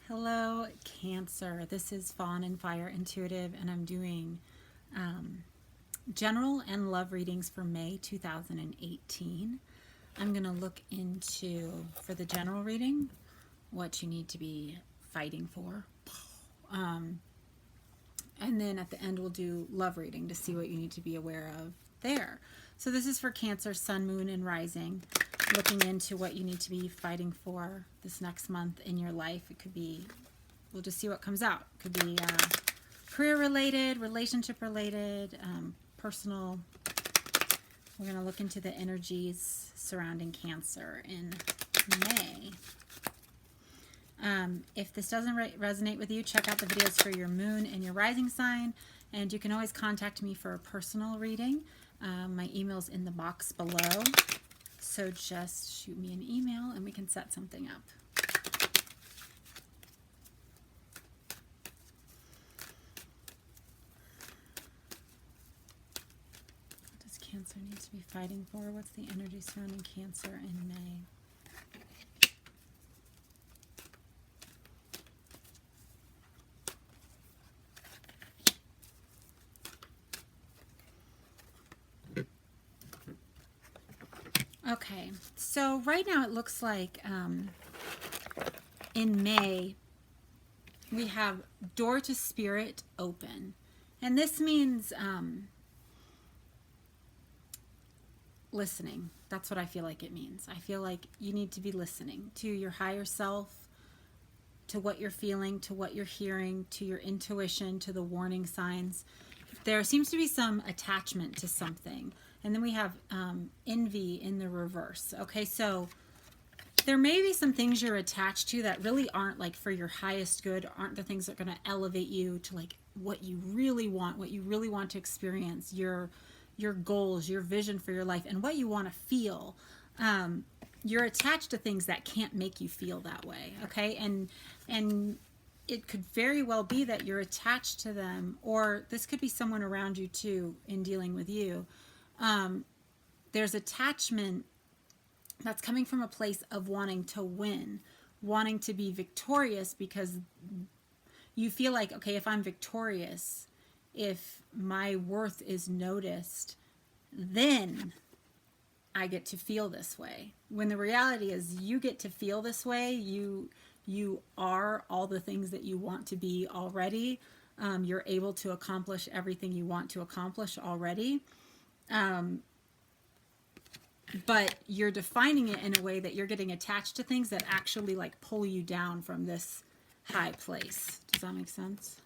Hello, Cancer. This is Fawn and Fire Intuitive, and I'm doing general and love readings for May 2018. I'm going to look into, for the general reading, what you need to be fighting for. And then at the end, we'll do love reading to see what you need to be aware of there. So this is for Cancer, Sun, Moon, and Rising. Looking into what you need to be fighting for this next month in your life. It could be, we'll just see what comes out. It could be career related, relationship related, personal. We're going to look into the energies surrounding Cancer in May. If this doesn't resonate with you, check out the videos for your moon and your rising sign. And you can always contact me for a personal reading. My email's in the box below. So just shoot me an email and we can set something up. What does Cancer need to be fighting for? What's the energy surrounding Cancer in May? Okay, so right now it looks like in May we have door to spirit open. And this means listening. That's what I feel like it means. I feel like you need to be listening to your higher self, to what you're feeling, to what you're hearing, to your intuition, to the warning signs. There seems to be some attachment to something. And then we have envy in the reverse. Okay, so there may be some things you're attached to that really aren't like for your highest good, aren't the things that are going to elevate you to like what you really want to experience, your goals, your vision for your life, and what you want to feel. You're attached to things that can't make you feel that way. Okay, and it could very well be that you're attached to them, or this could be someone around you too in dealing with you. There's attachment that's coming from a place of wanting to win, wanting to be victorious, because you feel like, okay, if I'm victorious, if my worth is noticed, then I get to feel this way. When the reality is you get to feel this way, you are all the things that you want to be already. You're able to accomplish everything you want to accomplish already. But you're defining it in a way that you're getting attached to things that actually like pull you down from this high place. Does that make sense?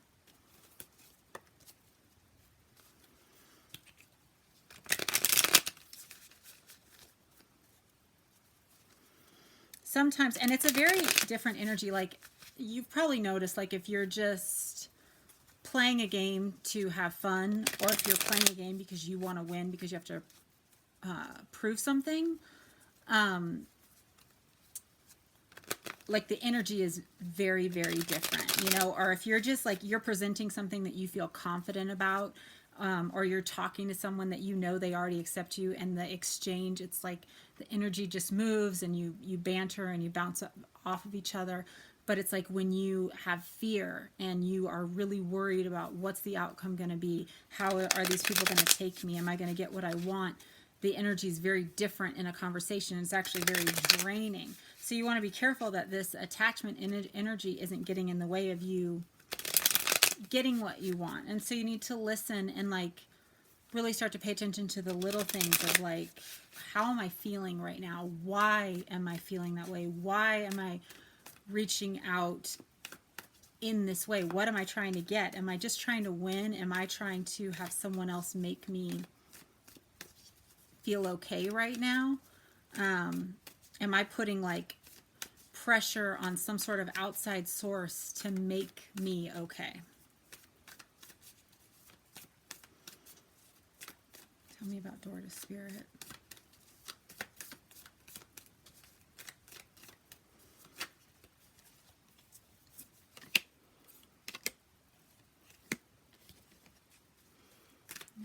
Sometimes, and it's a very different energy. Like you've probably noticed, like if you're just playing a game to have fun, or if you're playing a game because you want to win, because you have to prove something, like the energy is very, very different, you know. Or if you're just like, you're presenting something that you feel confident about, or you're talking to someone that you know they already accept you, and the exchange, it's like the energy just moves and you banter and you bounce off of each other. But it's like when you have fear and you are really worried about what's the outcome going to be, how are these people going to take me, am I going to get what I want, the energy is very different in a conversation. It's actually very draining. So you want to be careful that this attachment energy isn't getting in the way of you getting what you want. And so you need to listen and like really start to pay attention to the little things of like, how am I feeling right now? Why am I feeling that way? Why am I reaching out in this way? What am I trying to get? Am I just trying to win? Am I trying to have someone else make me feel okay right now? Am I putting like pressure on some sort of outside source to make me okay? Tell me about door to spirit.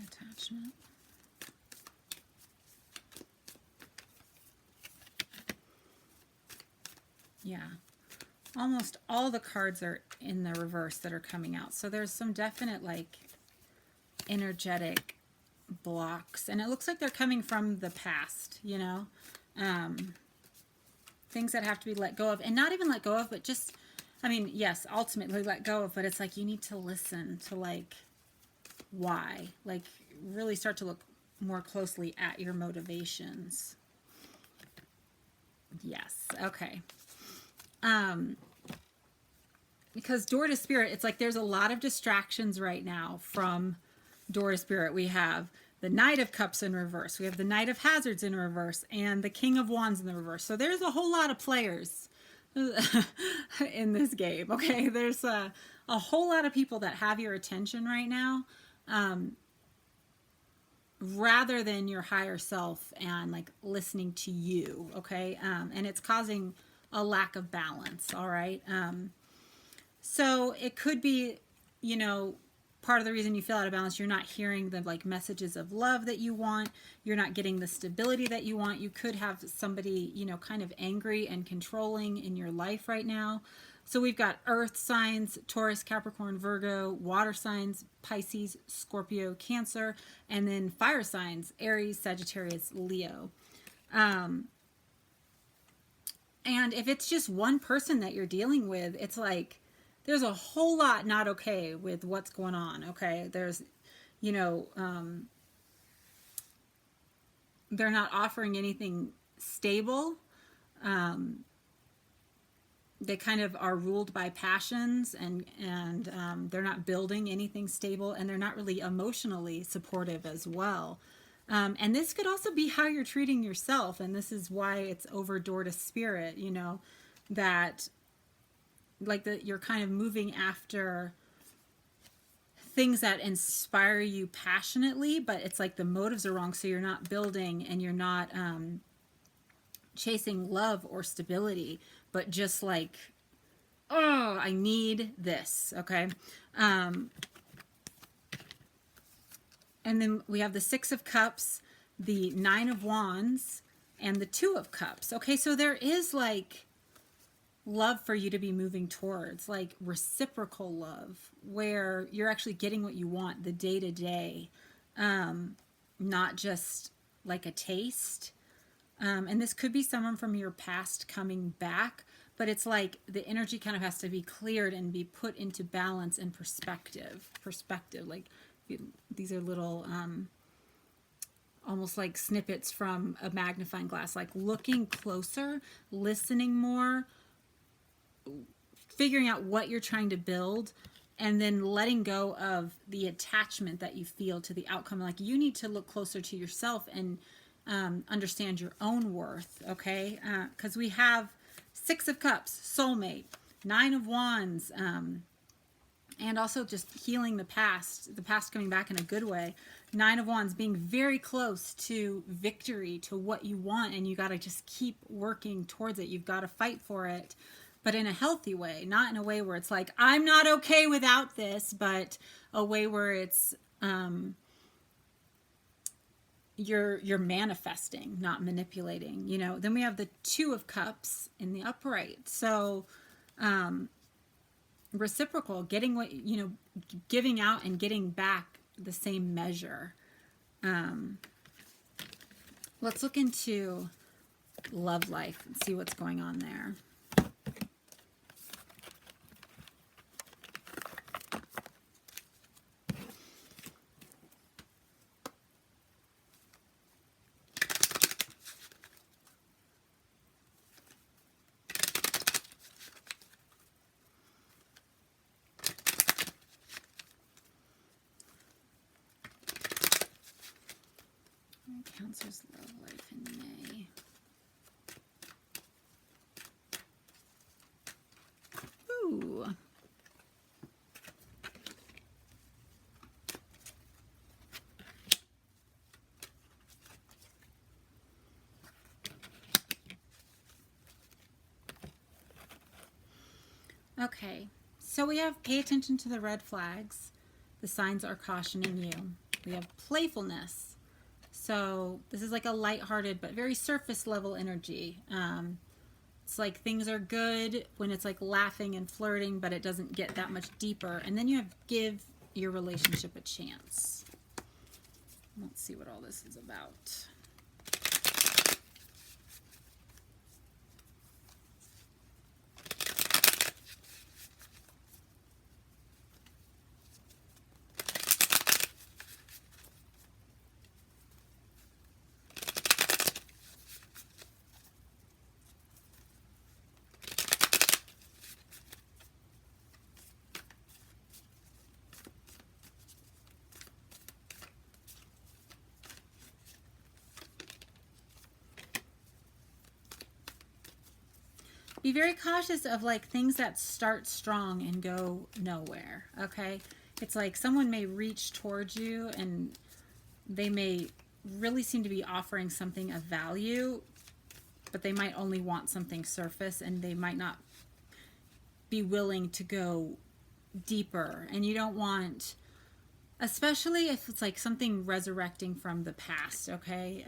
Attachment. Yeah. almost all the cards are in the reverse that are coming out. So there's some definite like energetic blocks, and it looks like they're coming from the past, you know, things that have to be let go of, and not even let go of, but just, I mean, yes, ultimately let go of, but it's like you need to listen to like why, like really start to look more closely at your motivations. Yes. Okay. Because door to spirit, it's like there's a lot of distractions right now from door to spirit. We have the Knight of Cups in reverse. We have the Knight of Hazards in reverse and the King of Wands in the reverse. So there's a whole lot of players in this game. Okay. There's a whole lot of people that have your attention right now. Rather than your higher self and like listening to you. Okay. And it's causing a lack of balance. All right. So it could be, you know, part of the reason you feel out of balance, you're not hearing the like messages of love that you want. You're not getting the stability that you want. You could have somebody, you know, kind of angry and controlling in your life right now. So we've got earth signs, Taurus, Capricorn, Virgo, water signs, Pisces, Scorpio, Cancer, and then fire signs, Aries, Sagittarius, Leo. And if it's just one person that you're dealing with, it's like there's a whole lot not okay with what's going on. Okay. There's, you know, they're not offering anything stable. They kind of are ruled by passions, and they're not building anything stable, and they're not really emotionally supportive as well. And this could also be how you're treating yourself. And this is why it's over door to spirit, you know, that like that you're kind of moving after things that inspire you passionately, but it's like the motives are wrong. So you're not building, and you're not chasing love or stability, but just like, oh, I need this. Okay. And then we have the Six of Cups, the Nine of Wands, and the Two of Cups. Okay. So there is like love for you to be moving towards, like reciprocal love, where you're actually getting what you want, the day to day, not just like a taste. And this could be someone from your past coming back, but it's like the energy kind of has to be cleared and be put into balance and perspective. Like these are little, almost like snippets from a magnifying glass, like looking closer, listening more, figuring out what you're trying to build, and then letting go of the attachment that you feel to the outcome. Like you need to look closer to yourself and understand your own worth, okay? Because we have Six of Cups, soulmate, Nine of Wands, and also just healing the past coming back in a good way. Nine of Wands, being very close to victory, to what you want, and you got to just keep working towards it. You've got to fight for it, but in a healthy way, not in a way where it's like, I'm not okay without this, but a way where it's you're manifesting, not manipulating, you know. Then we have the Two of Cups in the upright. So reciprocal, getting what, you know, giving out and getting back the same measure. Let's look into love life and see what's going on there. Cancer's love life in May. Ooh. Okay, so we have pay attention to the red flags. The signs are cautioning you. We have playfulness. So this is like a lighthearted but very surface level energy. It's like things are good when it's like laughing and flirting, but it doesn't get that much deeper. And then you have give your relationship a chance. Let's see what all this is about. Be very cautious of like things that start strong and go nowhere, okay? It's like someone may reach towards you and they may really seem to be offering something of value, but they might only want something surface and they might not be willing to go deeper. And you don't want, especially if it's like something resurrecting from the past, okay?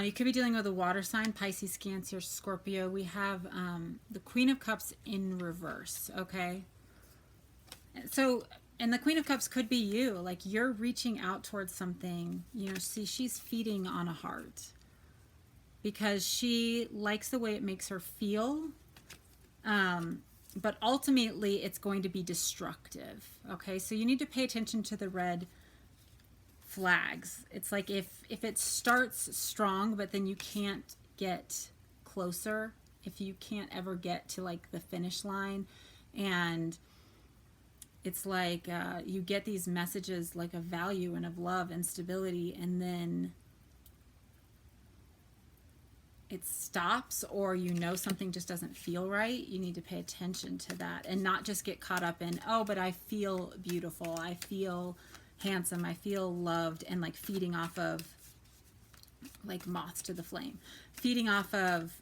You could be dealing with a water sign, Pisces, Cancer, Scorpio. We have the Queen of Cups in reverse, okay? So, and the Queen of Cups could be you. Like, you're reaching out towards something. You know, see, she's feeding on a heart because she likes the way it makes her feel. But ultimately, it's going to be destructive, okay? So you need to pay attention to the red flags. It's like if it starts strong, but then you can't get closer, if you can't ever get to like the finish line, and it's like you get these messages like of value and of love and stability, and then it stops, or you know something just doesn't feel right, you need to pay attention to that and not just get caught up in, oh, but I feel beautiful, I feel handsome, I feel loved, and like feeding off of like moths to the flame, feeding off of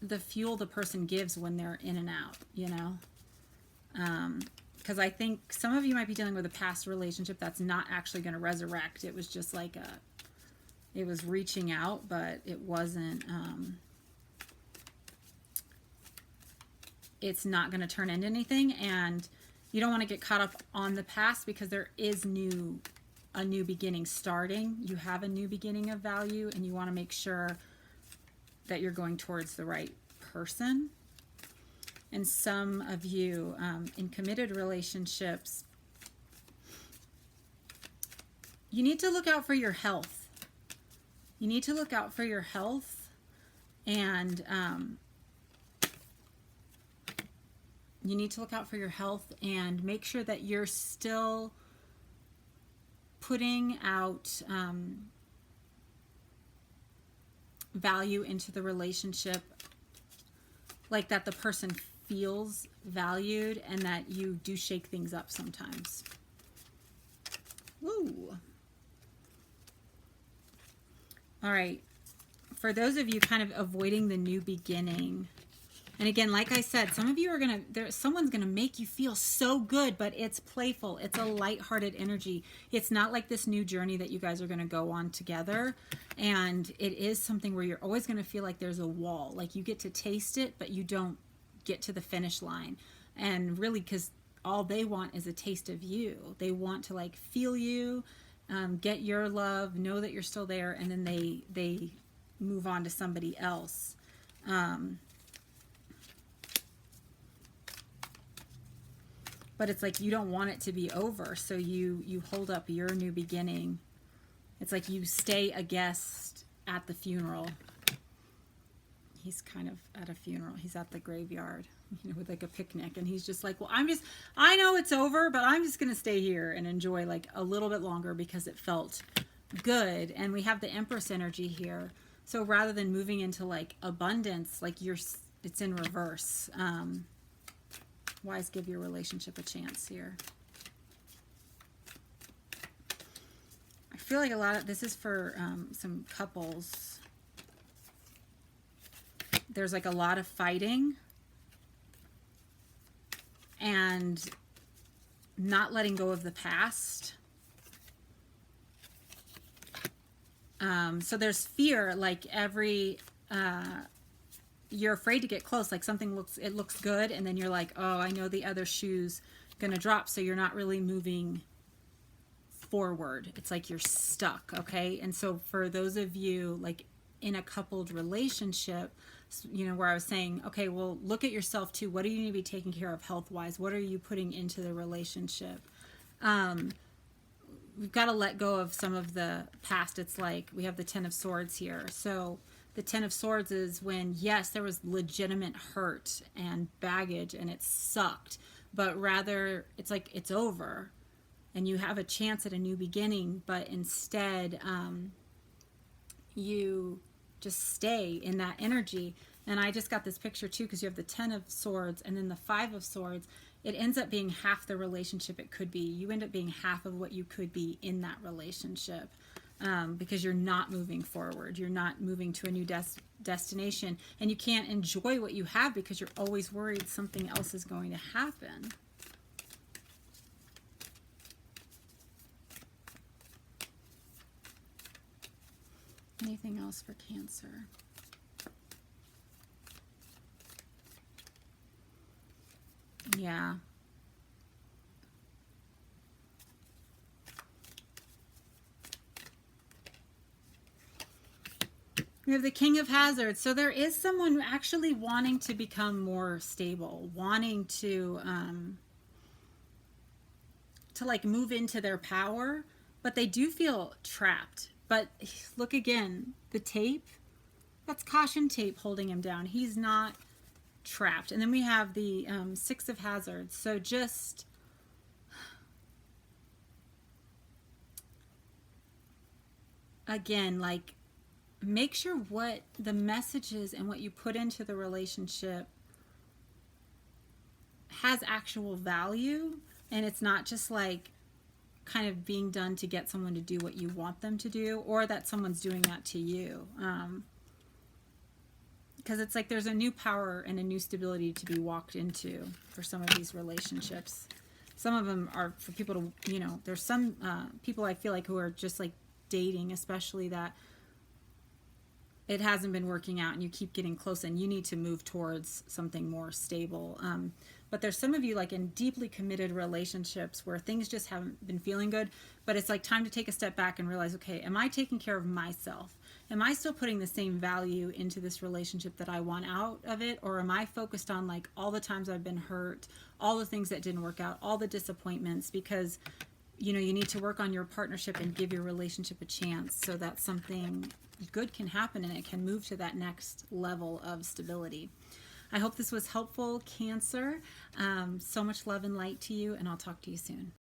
the fuel the person gives when they're in and out, you know? Because I think some of you might be dealing with a past relationship that's not actually going to resurrect. It was just like it was reaching out, but it wasn't, it's not going to turn into anything. And you don't want to get caught up on the past because there is a new beginning starting. You have a new beginning of value, and you want to make sure that you're going towards the right person. And some of you in committed relationships, you need to look out for your health. You need to look out for your health, and you need to look out for your health and make sure that you're still putting out value into the relationship, like that the person feels valued, and that you do shake things up sometimes. Woo! All right. For those of you kind of avoiding the new beginning, and again, like I said, some of you are someone's gonna make you feel so good, but it's playful. It's a lighthearted energy. It's not like this new journey that you guys are gonna go on together. And it is something where you're always gonna feel like there's a wall. Like you get to taste it, but you don't get to the finish line. And really, because all they want is a taste of you. They want to like feel you, get your love, know that you're still there, and then they move on to somebody else. But it's like you don't want it to be over, so you hold up your new beginning. It's like you stay a guest at the funeral. He's kind of at a funeral. He's at the graveyard, you know, with like a picnic, and he's just like, well, I know it's over, but I'm just gonna stay here and enjoy like a little bit longer because it felt good. And we have the Empress energy here, so rather than moving into like abundance, like it's in reverse. Wise, give your relationship a chance here. I feel like a lot of this is for some couples. There's like a lot of fighting, and not letting go of the past. So there's fear, like you're afraid to get close, like something looks good, and then you're like, oh, I know the other shoe's gonna drop, so you're not really moving forward. It's like you're stuck, okay? And so for those of you like in a coupled relationship, you know, where I was saying, okay, well, look at yourself too. What do you need to be taking care of health-wise? What are you putting into the relationship? We've got to let go of some of the past. It's like we have the Ten of Swords here. So the Ten of Swords is when, yes, there was legitimate hurt and baggage and it sucked, but rather it's like it's over and you have a chance at a new beginning, but instead you just stay in that energy. And I just got this picture too, because you have the Ten of Swords and then the Five of Swords. It ends up being half the relationship it could be. You end up being half of what you could be in that relationship, because you're not moving forward. You're not moving to a new destination, and you can't enjoy what you have because you're always worried something else is going to happen. Anything else for Cancer? Yeah. We have the King of Hazards. So there is someone actually wanting to become more stable, wanting to like move into their power, but they do feel trapped. But look again, the tape, that's caution tape holding him down. He's not trapped. And then we have the Six of Hazards. So just again, like, make sure what the messages and what you put into the relationship has actual value, and it's not just like kind of being done to get someone to do what you want them to do, or that someone's doing that to you. Because it's like there's a new power and a new stability to be walked into for some of these relationships. Some of them are for people to, you know, there's some people I feel like who are just like dating, especially, that it hasn't been working out and you keep getting close and you need to move towards something more stable. But there's some of you like in deeply committed relationships where things just haven't been feeling good, but it's like time to take a step back and realize, okay, am I taking care of myself? Am I still putting the same value into this relationship that I want out of it? Or am I focused on like all the times I've been hurt, all the things that didn't work out, all the disappointments? Because, you know, you need to work on your partnership and give your relationship a chance so that something good can happen and it can move to that next level of stability. I hope this was helpful, Cancer. So much love and light to you, and I'll talk to you soon.